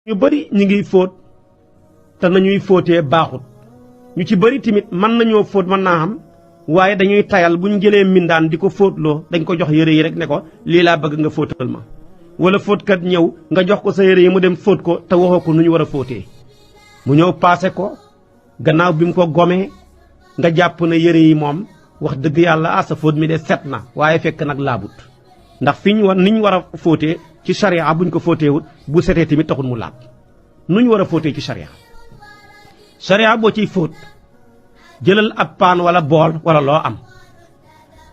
ñu bari ñi ngi fóot te nañuy fóotee baaxut ñu ci bari tamit mën nañoo fóot mën naa xam waaye dañuy tayal bu ñu jëlee mbindaan di ko fóotloo dañ ko jox yére yi rek ne ko lii laa bëgg nga fóotal ma wala fóotkat ñëw nga jox ko sa yére yi mu dem fóot ko te waxoo ko nu ñu war a fóotee mu ñëw paase ko gannaaw bi mu ko gomee nga jàpp ne yére yi moom wax dëgg yàlla sa fóot mi de set na waaye fekk nag laabut ndax niñ war a fóotee ci charia buñ ko fóoteewut bu setee tamit taxul mu laab nuñ war a fóotee ci charia boo ciy fóot jëlal ab paan wala bool wala loo am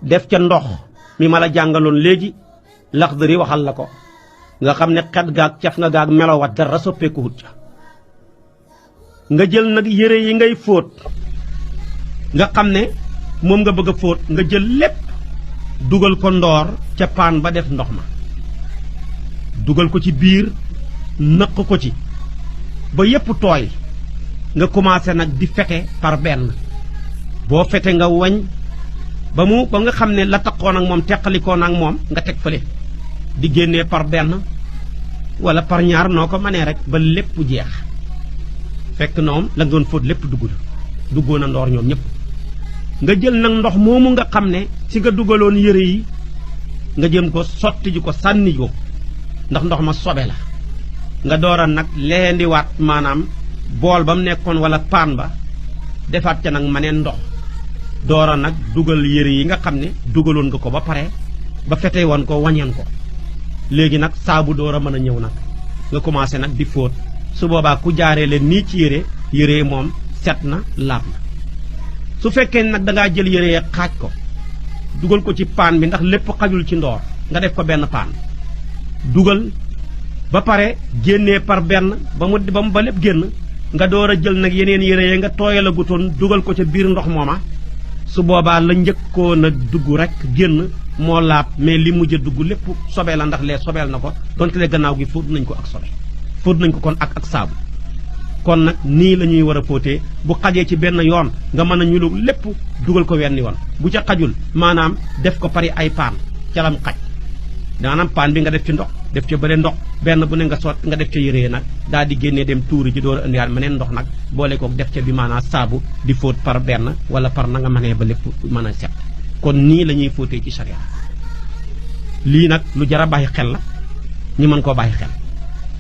def ca ndox mi ma la jàngaloon léegi Laxdari waxal la ko nga xam ne xet gaag caf nga gaag melowat dara soppeekuwut ca nga jël nag yére yi ngay fóot nga xam ne moom nga bëgg a fóot nga jël lépp dugal ko ndoor ca paan ba def ndox ma dugal ko ci biir nëq ko ci ba yépp tooy nga commencé nag di fete par benn boo fete nga wañ ba nga xam ne la taqoon ak moom teqalikoon ak moom nga teg fële di génnee par benn wala par ñaar noo ko mënee rek ba lépp jeex fekk noom la nga doon fóot lépp duggoon a ndoor ñoom ñëpp nga jël nag ndox moomu nga xam ne ci nga dugaloon yére yi nga jëm ko sotti ji ko sànni ko ndax ndox ma sobe la nga doora nag leendiwaat maanaam bool ba mu nekkoon wala paan ba defaat ca nag maneen ndox doora nag dugal yére yi nga xam ne dugaloon nga ko ba pare ba fete woon ko wañeen ko léegi nag saabu door a mën a ñëw nag nga commencé nag di fóot su boobaa ku jaaree leen nii ci yére moom set na laab na su fekkee nag dangaa jël yére xaaj ko dugal ko ci paan bi ndax lépp xajul ci ndoor nga def ko benn paan dugal ba pare génnee par benn ba lépp génn nga door a jël nag yeneen yére yi nga tooyal a gutoon dugal ko ca biir ndox mooma su boobaa la njëkkoon a dugg rek génn moo laab mais li mujj a dugg lépp sobee la ndax lee sobeel na ko donte le gannaaw gi fóot nañ ko ak sobe fóot nañ ko kon ak saabu kon nag nii la ñuy war a fóotee bu xajee ci benn yoon nga mën a ñulu lépp dugal ko wenn yoon bu ca xajul maanaam def ko pari ay paan ca lam xaj maanaam paan bi nga def ci ndox def ca bëre ndox benn bu ne nga soot nga def ca yére nag daal di génnee dem tuuri ji door a indiwaat meneen ndox nag boole kook def ca bi maanaam saabu di fóot par benn wala par na nga mënee ba lépp mën a set kon nii la ñuy fóotee ci charia lii nag lu jar a bàyyi xel la ñu mën koo bàyyi xel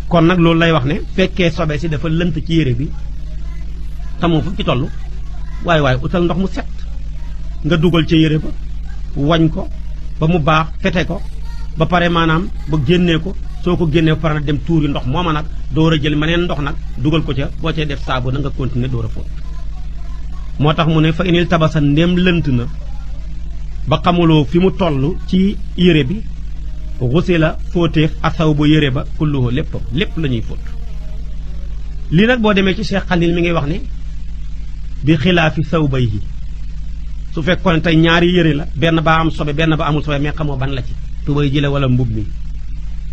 kon nag loolu lay wax ne fekkee sobe si dafa lënt ci yére bi tamoo fu ci toll waaye utal ndox mu set nga dugal ca yére ba wañ ko ba mu baax fete ko ba pare maanaam ba génnee ko soo ko génnee ba pare nag dem tuuri ndox mooma nag door a jël meneen ndox nag dugal ko ca boo cee def saabu na nga continuer door a fóot moo tax mu ne fa inil tabasa ndem lënt na ba xamuloo fi mu toll ci yére bi xusi la fóoteef asaw ba yére ba kulluhu lépp la ñuy fóot lii nag boo demee ci Cheikh Xalil mi ngi wax ne bi xilaafi saw bay yi su fekkoon tey ñaari yére la benn ba am sobe benn ba amul sobe mais xamoo ban la ci tubay ji la wala mbub mi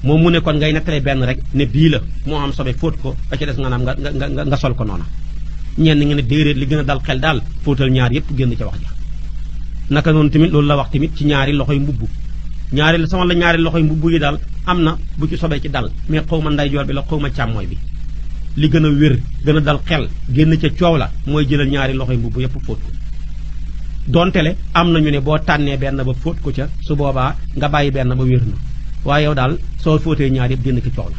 moom mu ne kon ngay nettalee benn rek ne bii la moo am sobe fóot ko ba ca des nga naam nga sol ko noona ñenn nga ne déedéet li gën a dal xel daal fóotal ñaar yépp génn ca wax ja naka noonu tamit loolu la wax tamit ci ñaari loxoy mbubb ñaari loxoy mbubb yi daal am na bu ci sobee ci dal mais xaw ma ndeyjoor bi la xaw ma càmmooy bi li gën a wér gën a dal xel génn ca coow la mooy jëlal ñaari loxoy mbubb yépp fóot ko dontele am nañu ne boo tànnee benn ba fóot ko ca su boobaa nga bàyyi benn ba wér na waaye yow daal soo fóotee ñaar yépp génn ci coow la